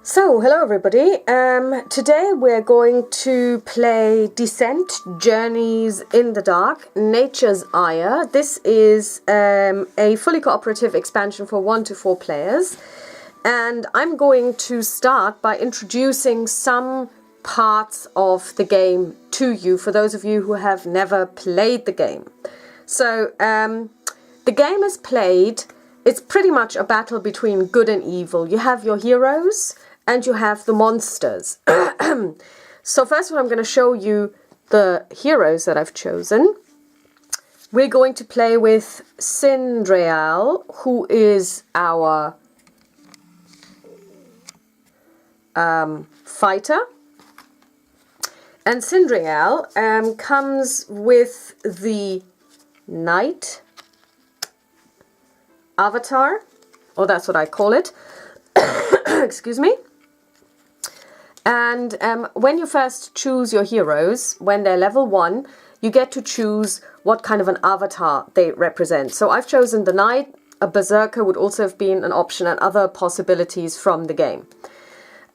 So, hello everybody. Today we're going to play Descent Journeys in the Dark, Nature's Ire. This is a fully cooperative expansion for 1 to 4 players. And I'm going to start by introducing some parts of the game to you, for those of you who have never played the game. So, the game is played, it's pretty much a battle between good and evil. You have your heroes and you have the monsters. So first of all, I'm going to show you the heroes that I've chosen. We're going to play with Sindreal, who is our fighter. And Sindreal comes with the knight avatar, or that's what I call it. Excuse me. And when you first choose your heroes, when they're level 1, you get to choose what kind of an avatar they represent. So I've chosen the knight. A berserker would also have been an option, and other possibilities from the game.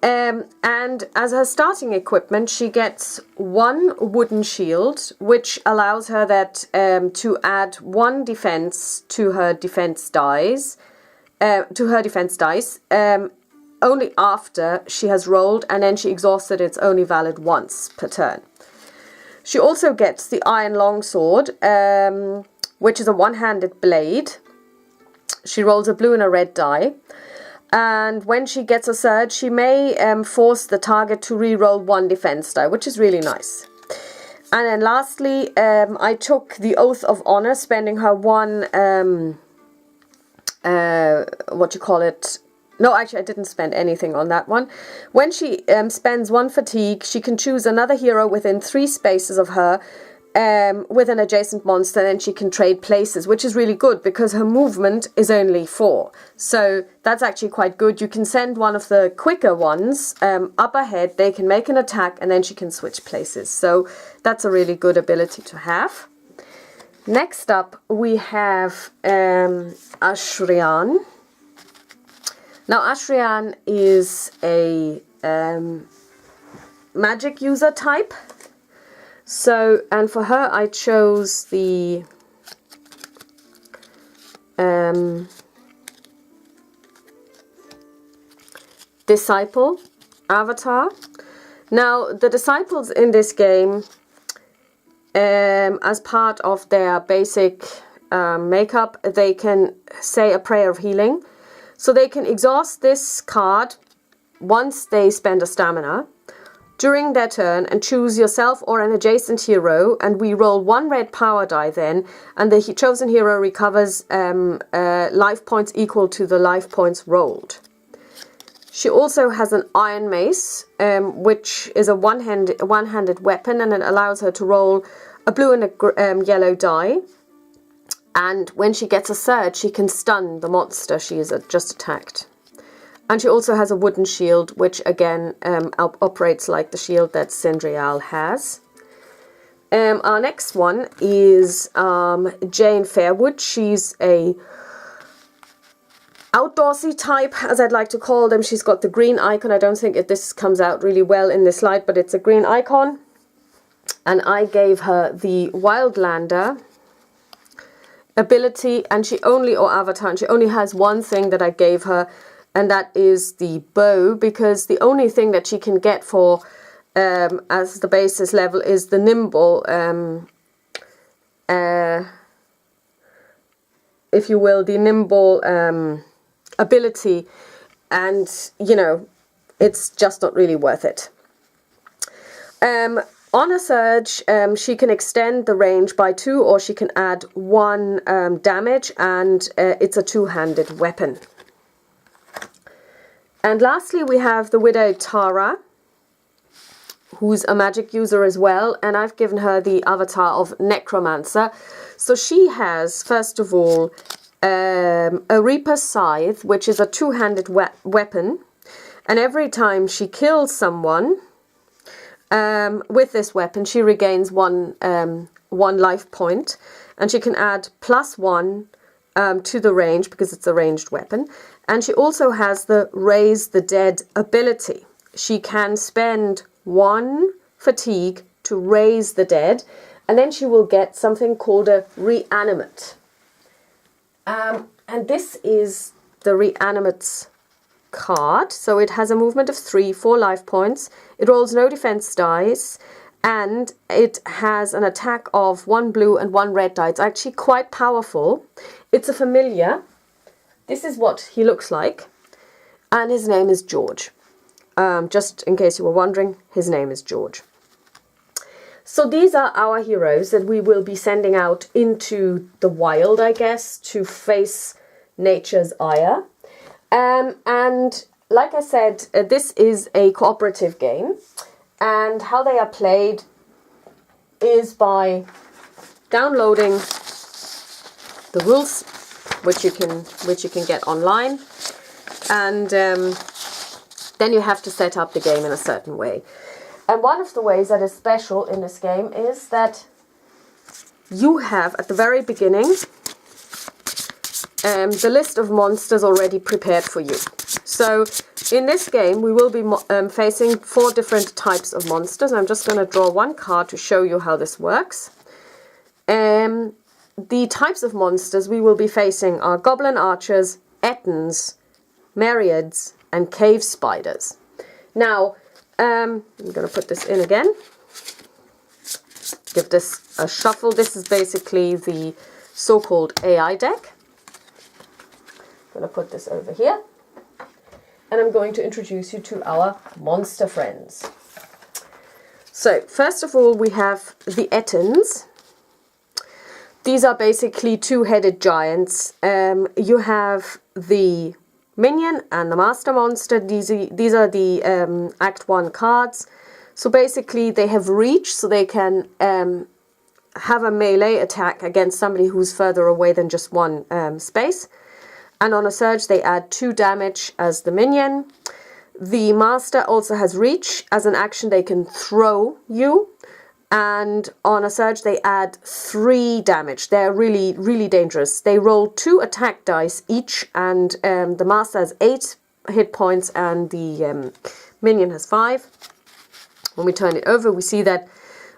And as her starting equipment, she gets 1 wooden shield, which allows her that to add 1 defense to her defense dice. Only after she has rolled, and then she exhausted, it's only valid once per turn. She also gets the iron longsword, which is a one-handed blade. She rolls a blue and a red die. And when she gets a surge, she may force the target to re-roll 1 defense die, which is really nice. And then lastly, I took the Oath of Honor, spending her 1, No, actually, I didn't spend anything on that one. When she spends 1 fatigue, she can choose another hero within 3 spaces of her with an adjacent monster, and then she can trade places, which is really good because her movement is only 4. So that's actually quite good. You can send one of the quicker ones up ahead, they can make an attack, and then she can switch places. So that's a really good ability to have. Next up, we have Ashrian. Now, Ashrian is a magic user type. So, and for her, I chose the Disciple avatar. Now, the disciples in this game, as part of their basic makeup, they can say a prayer of healing. So they can exhaust this card once they spend a stamina during their turn and choose yourself or an adjacent hero, and we roll 1 red power die then, and the chosen hero recovers life points equal to the life points rolled. She also has an iron mace, which is a one-handed weapon, and it allows her to roll a blue and a yellow die. And when she gets a surge, she can stun the monster she is just attacked. And she also has a wooden shield, which again operates like the shield that Sindreal has. Our next one is Jane Fairwood. She's a outdoorsy type, as I'd like to call them. She's got the green icon. I don't think this comes out really well in this slide, but it's a green icon. And I gave her the Wildlander ability, and she only has 1 thing that I gave her, and that is the bow, because the only thing that she can get for as the basis level is the nimble, if you will, the nimble ability, and you know, it's just not really worth it. On a surge, she can extend the range by 2, or she can add 1 damage, and it's a 2-handed weapon. And lastly, we have the Widow Tara, who's a magic user as well, and I've given her the avatar of Necromancer. So she has, first of all, a Reaper's Scythe, which is a 2-handed weapon, and every time she kills someone, with this weapon, she regains 1 life point, and she can add +1 to the range because it's a ranged weapon. And she also has the Raise the Dead ability. She can spend 1 fatigue to raise the dead, and then she will get something called a Reanimate. And this is the Reanimate's card. So it has a movement of 3, 4 life points. It rolls no defense dice, and it has an attack of 1 blue and 1 red die. It's actually quite powerful. It's a familiar. This is what he looks like, and his name is George. Just in case you were wondering, his name is George. So these are our heroes that we will be sending out into the wild, I guess, to face nature's ire. And like I said, this is a cooperative game, and how they are played is by downloading the rules, which you can get online, and then you have to set up the game in a certain way. And one of the ways that is special in this game is that you have at the very beginning the list of monsters already prepared for you. So in this game we will be facing 4 different types of monsters. I'm just going to draw 1 card to show you how this works. The types of monsters we will be facing are goblin archers, ettins, myriads, and cave spiders. Now, I'm going to put this in again. Give this a shuffle. This is basically the so-called AI deck. I'm going to put this over here. And I'm going to introduce you to our monster friends. So, first of all, we have the ettins. These are basically 2-headed giants. You have the minion and the master monster. These are the Act 1 cards. So basically they have reach, so they can have a melee attack against somebody who's further away than just 1 space. And on a surge they add 2 damage as the minion. The master also has reach. As an action they can throw you. And on a surge they add 3 damage. They're really, really dangerous. They roll 2 attack dice each, and the master has 8 hit points and the minion has 5. When we turn it over, we see that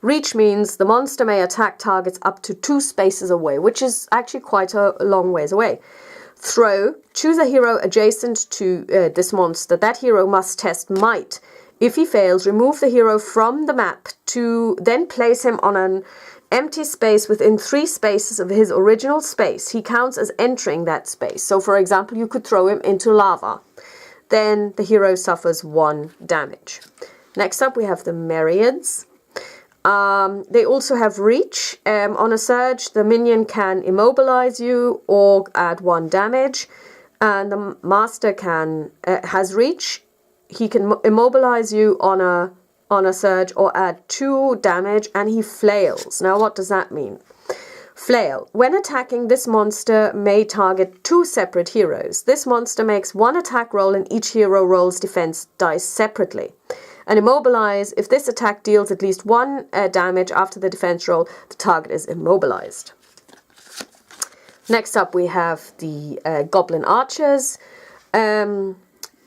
reach means the monster may attack targets up to 2 spaces away, which is actually quite a long ways away. Throw, choose a hero adjacent to this monster. That hero must test might. If he fails, remove the hero from the map to then place him on an empty space within 3 spaces of his original space. He counts as entering that space. So, for example, you could throw him into lava. Then the hero suffers 1 damage. Next up, we have the myriads. They also have reach. On a surge, the minion can immobilize you or add 1 damage. And the master has reach. He can immobilize you on a surge or add 2 damage, and he flails. Now, what does that mean? Flail. When attacking, this monster may target 2 separate heroes. This monster makes 1 attack roll, and each hero rolls defense dice separately. And immobilize. If this attack deals at least 1 damage after the defense roll, the target is immobilized. Next up, we have the goblin archers.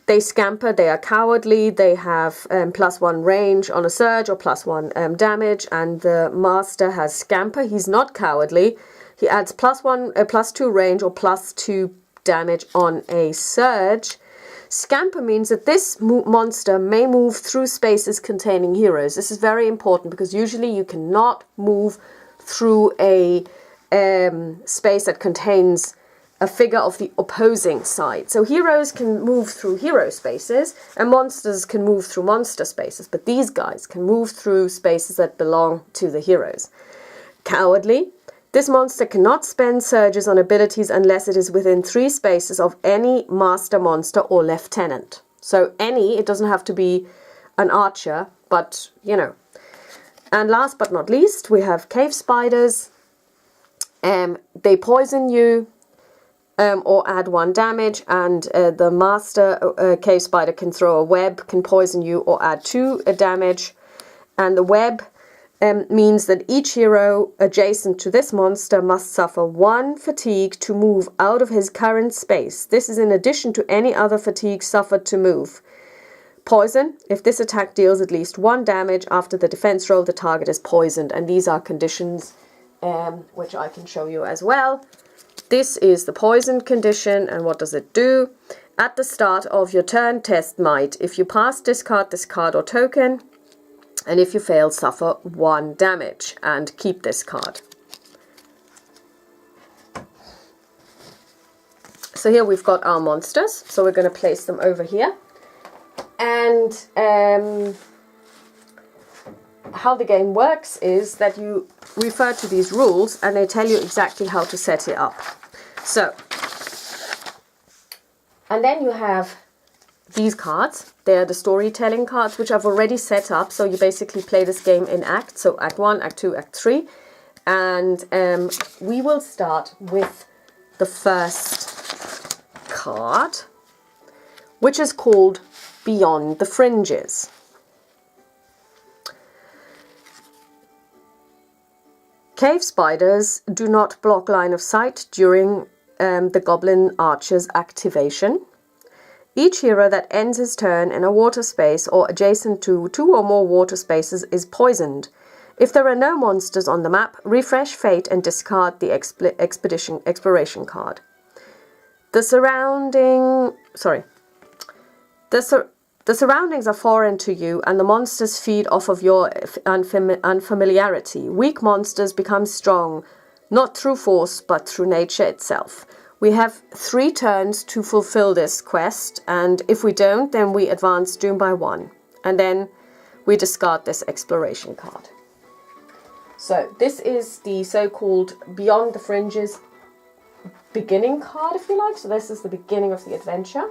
They scamper, they are cowardly, they have +1 range on a surge or +1 damage, and the master has scamper. He's not cowardly. He adds +2 range or +2 damage on a surge. Scamper means that this monster may move through spaces containing heroes. This is very important because usually you cannot move through a space that contains a figure of the opposing side. So heroes can move through hero spaces and monsters can move through monster spaces, but these guys can move through spaces that belong to the heroes. Cowardly. This monster cannot spend surges on abilities unless it is within 3 spaces of any master monster or lieutenant. So any, it doesn't have to be an archer, but you know. And last but not least, we have cave spiders. They poison you. Or add 1 damage, and the master cave spider can throw a web, can poison you, or add 2 damage. And the web means that each hero adjacent to this monster must suffer 1 fatigue to move out of his current space. This is in addition to any other fatigue suffered to move. Poison. If this attack deals at least 1 damage after the defense roll, the target is poisoned. And these are conditions which I can show you as well. This is the poison condition, and what does it do? At the start of your turn, test might. If you pass, discard this card or token, and if you fail, suffer 1 damage, and keep this card. So here we've got our monsters, so we're going to place them over here. And how the game works is that you refer to these rules and they tell you exactly how to set it up. So, and then you have these cards. They're the storytelling cards, which I've already set up. So you basically play this game in acts. So Act 1, Act 2, Act 3. And we will start with the first card, which is called Beyond the Fringes. Cave spiders do not block line of sight during the Goblin Archer's activation. Each hero that ends his turn in a water space or adjacent to 2 or more water spaces is poisoned. If there are no monsters on the map, refresh fate and discard the exploration card. The surroundings are foreign to you and the monsters feed off of your unfamiliarity. Weak monsters become strong, not through force, but through nature itself. We have 3 turns to fulfill this quest, and if we don't, then we advance doom by 1. And then we discard this exploration card. So this is the so-called Beyond the Fringes beginning card, if you like. So this is the beginning of the adventure.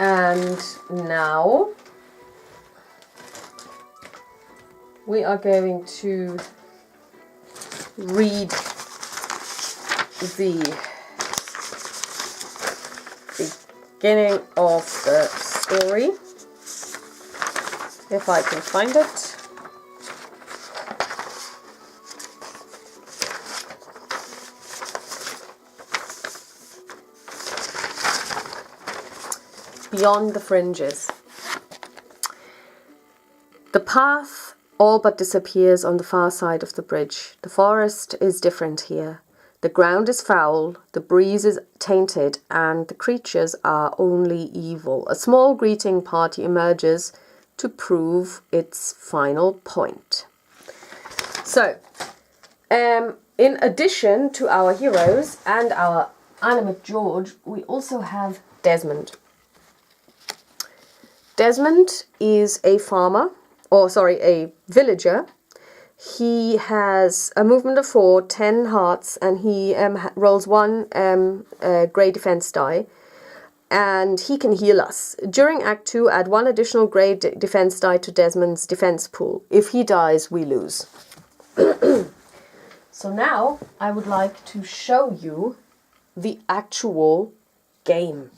And now we are going to read the beginning of the story, if I can find it. Beyond the Fringes. The path all but disappears on the far side of the bridge. The forest is different here. The ground is foul, the breeze is tainted, and the creatures are only evil. A small greeting party emerges to prove its final point. So, in addition to our heroes and our animate George, we also have Desmond. Desmond is a farmer, a villager. He has a movement of 4, 10 hearts, and he rolls 1 grey defense die, and he can heal us. During Act 2, add 1 additional grey defense die to Desmond's defense pool. If he dies, we lose. So now I would like to show you the actual game.